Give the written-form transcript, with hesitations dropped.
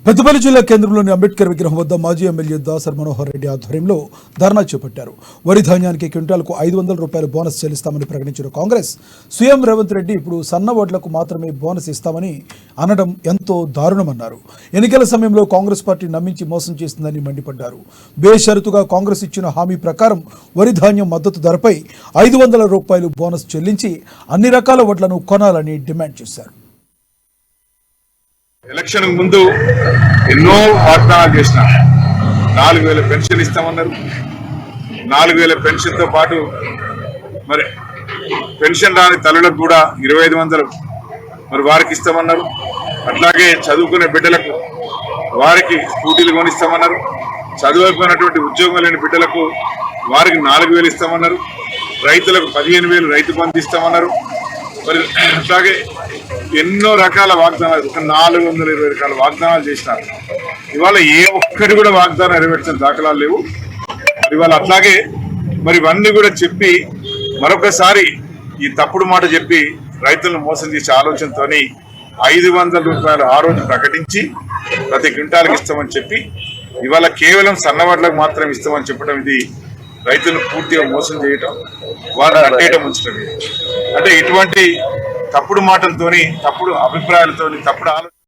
పెద్దపల్లి జిల్లా కేంద్రంలోని అంబేద్కర్ విగ్రహం వద్ద మాజీ ఎమ్మెల్యే దాసర్ మనోహర్ రెడ్డి ఆధ్వర్యంలో ధర్నా చేపట్టారు. వరి ధాన్యానికి క్వింటాల్కు 500 రూపాయల బోనస్ చెల్లిస్తామని ప్రకటించిన కాంగ్రెస్ సీఎం రేవంత్ రెడ్డి ఇప్పుడు సన్న వడ్లకు మాత్రమే బోనస్ ఇస్తామని అనడం ఎంతో దారుణమన్నారు. ఎన్నికల సమయంలో కాంగ్రెస్ పార్టీ నమ్మించి మోసం చేస్తుందని మండిపడ్డారు. బేషరతుగా కాంగ్రెస్ ఇచ్చిన హామీ ప్రకారం వరి ధాన్యం మద్దతు ధరపై 500 రూపాయలు బోనస్ చెల్లించి అన్ని రకాల వడ్లను కొనాలని డిమాండ్ చేశారు. ఎలక్షన్ ముందు ఎన్నో వాగ్దానాలు చేసిన 4000 పెన్షన్ ఇస్తామన్నారు. 4000 పెన్షన్తో పాటు మరి పెన్షన్ రాని తల్లులకు కూడా 2500 మరి వారికి ఇస్తామన్నారు. అట్లాగే చదువుకునే బిడ్డలకు వారికి స్కూటీలు కొనిస్తామన్నారు. చదువుకున్నటువంటి ఉద్యోగం లేని బిడ్డలకు వారికి 4000 ఇస్తామన్నారు. రైతులకు 15000 రైతు బంధు ఇస్తామన్నారు. మరి అట్లాగే ఎన్నో రకాల వాగ్దానాలు 420 రకాల వాగ్దానాలు చేసినారు. ఇవాళ ఏ ఒక్కటి కూడా వాగ్దానం నెరవేర్చిన దాఖలాలు లేవు. మరి ఇవాళ అట్లాగే మరి ఇవన్నీ కూడా చెప్పి మరొకసారి ఈ తప్పుడు మాట చెప్పి రైతులను మోసం చేసే ఆలోచనతో 500 రూపాయలు ఆ రోజు ప్రకటించి ప్రతి క్వింటాల్కి ఇస్తామని చెప్పి ఇవాళ కేవలం సన్నవడ్లకు మాత్రం ఇస్తామని చెప్పడం ఇది రైతులను పూర్తిగా మోసం చేయటం, వారిని అట్టేయటం ఉంచడం. అంటే ఇటువంటి తప్పుడు మాటలతోని, తప్పుడు అభిప్రాయాలతోని, తప్పుడు ఆలోచన